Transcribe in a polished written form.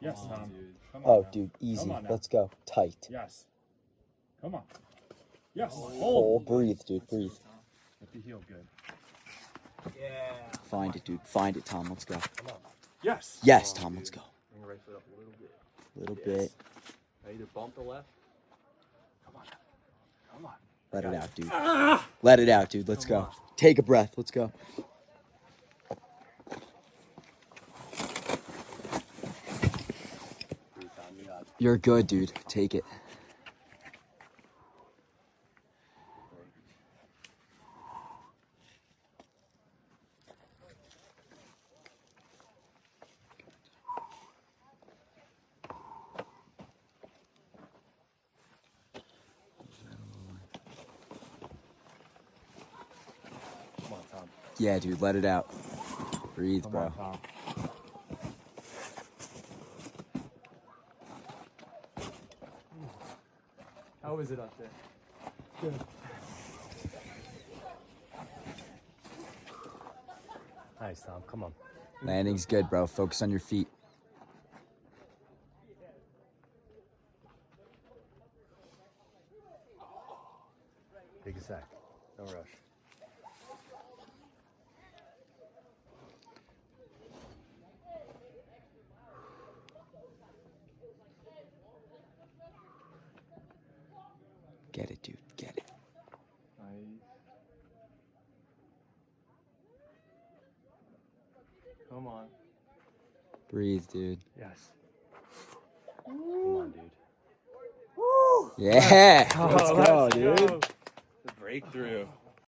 Yes, Tom. Dude. Come on Oh, now. dude, easy. Come on now. Let's go. Tight. Yes. Come on. Yes. Oh, Hold. breathe, dude. Breathe. Get the heel good. Yeah. Find it, dude. Find it, Tom. Let's go. Come on. Yes. Yes, Tom. Let's go. Bring your right foot up a little bit. Little Yes. bit. Now either bump the left. Come on. Come on. Let it out, dude. Ah! Let it out, dude. Let's go. Take a breath. Let's go. You're good, dude. Take it. Come on, Tom. Yeah, dude. Let it out. Breathe, Come bro. on, Tom. How is it up there? Good. Nice, Tom. Come on. Landing's good, bro. Focus on your feet. Take a sec. No rush. Get it, dude. Get it. Nice. Come on. Breathe, dude. Yes. Come on, dude. Yeah. Oh, Let's go, dude. The breakthrough.